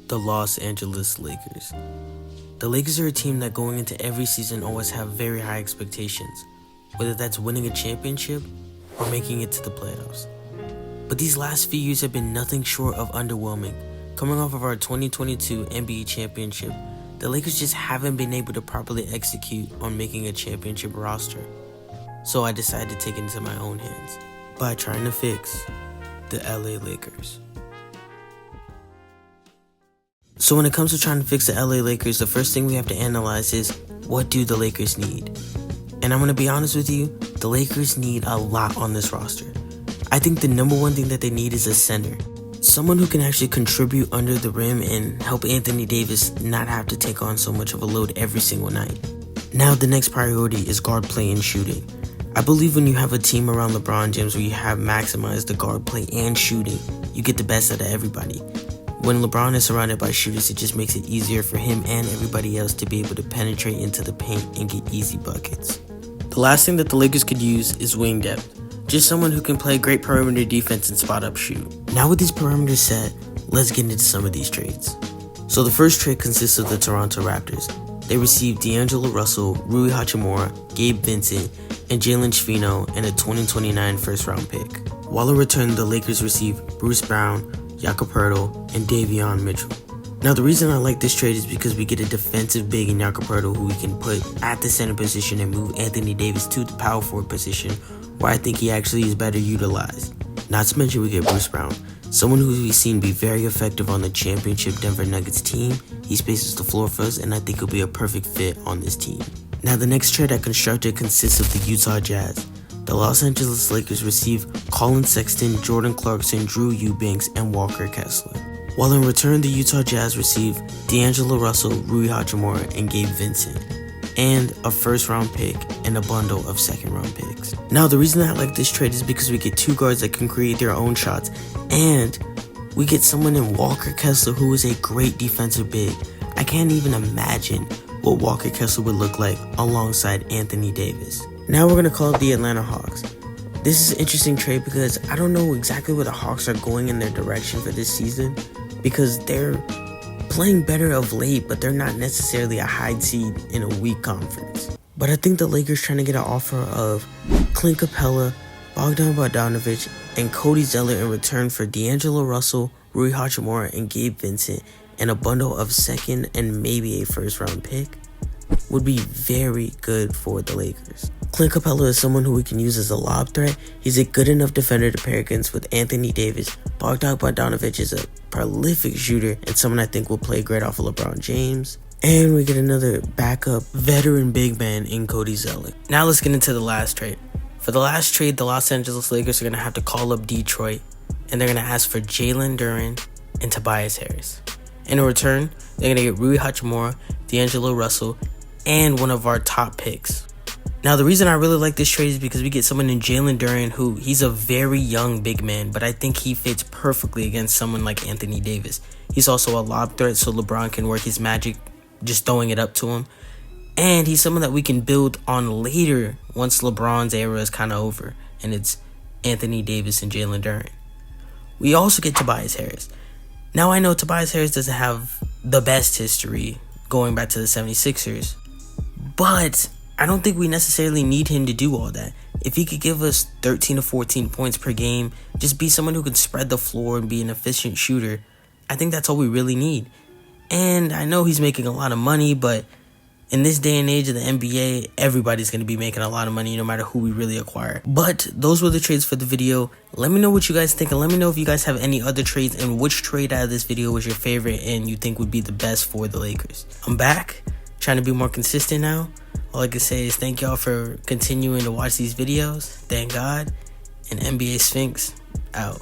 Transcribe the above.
The Los Angeles Lakers. The Lakers are a team that going into every season always have very high expectations, whether that's winning a championship or making it to the playoffs. But these last few years have been nothing short of underwhelming. Coming off of our 2022 NBA championship, the Lakers just haven't been able to properly execute on making a championship roster. So I decided to take it into my own hands by trying to fix the LA Lakers. So when it comes to trying to fix the LA Lakers, the first thing we have to analyze is, what do the Lakers need? And I'm going to be honest with you, the Lakers need a lot on this roster. I think the number one thing that they need is a center. Someone who can actually contribute under the rim and help Anthony Davis not have to take on so much of a load every single night. Now the next priority is guard play and shooting. I believe when you have a team around LeBron James where you have maximized the guard play and shooting, you get the best out of everybody. When LeBron is surrounded by shooters, it just makes it easier for him and everybody else to be able to penetrate into the paint and get easy buckets. The last thing that the Lakers could use is wing depth. Just someone who can play great perimeter defense and spot up shoot. Now with these perimeters set, let's get into some of these trades. So the first trade consists of the Toronto Raptors. They received D'Angelo Russell, Rui Hachimura, Gabe Vincent, and Jalen Schifino and a 2029 first round pick. While in return, the Lakers received Bruce Brown, Jakob Poeltl, and Davion Mitchell. Now the reason I like this trade is because we get a defensive big in Jakob Poeltl who we can put at the center position and move Anthony Davis to the power forward position where I think he actually is better utilized. Not to mention we get Bruce Brown, someone who we've seen be very effective on the championship Denver Nuggets team. He spaces the floor for us and I think he'll be a perfect fit on this team. Now the next trade I constructed consists of the Utah Jazz. The Los Angeles Lakers receive Colin Sexton, Jordan Clarkson, Drew Eubanks, and Walker Kessler. While in return, the Utah Jazz receive D'Angelo Russell, Rui Hachimura, and Gabe Vincent, and a first round pick and a bundle of second round picks. Now the reason I like this trade is because we get two guards that can create their own shots, and we get someone in Walker Kessler who is a great defensive big. I can't even imagine what Walker Kessler would look like alongside Anthony Davis. Now we're going to call it the Atlanta Hawks. This is an interesting trade because I don't know exactly where the Hawks are going in their direction for this season, because they're playing better of late, but they're not necessarily a high seed in a weak conference. But I think the Lakers trying to get an offer of Clint Capella, Bogdan Bogdanovic, and Cody Zeller in return for D'Angelo Russell, Rui Hachimura, and Gabe Vincent, and a bundle of second and maybe a first round pick would be very good for the Lakers. Clint Capella is someone who we can use as a lob threat. He's a good enough defender to pair against with Anthony Davis. Bogdan Bogdanovic is a prolific shooter and someone I think will play great off of LeBron James. And we get another backup veteran big man in Cody Zeller. Now let's get into the last trade. For the last trade, the Los Angeles Lakers are going to have to call up Detroit, and they're going to ask for Jalen Duren and Tobias Harris. In return, they're going to get Rui Hachimura, D'Angelo Russell, and one of our top picks. Now the reason I really like this trade is because we get someone in Jalen Duren who he's a very young big man, but I think he fits perfectly against someone like Anthony Davis. He's also a lob threat, so LeBron can work his magic just throwing it up to him. And he's someone that we can build on later once LeBron's era is kind of over and it's Anthony Davis and Jalen Duren. We also get Tobias Harris. Now I know Tobias Harris doesn't have the best history going back to the 76ers, but I don't think we necessarily need him to do all that. If he could give us 13 to 14 points per game, just be someone who can spread the floor and be an efficient shooter, I think that's all we really need. And I know he's making a lot of money, but in this day and age of the NBA, everybody's going to be making a lot of money no matter who we really acquire. But those were the trades for the video. Let me know what you guys think, and let me know if you guys have any other trades and which trade out of this video was your favorite and you think would be the best for the Lakers. I'm back, trying to be more consistent now. All I can say is thank y'all for continuing to watch these videos. Thank God. And NBA Sphinx out.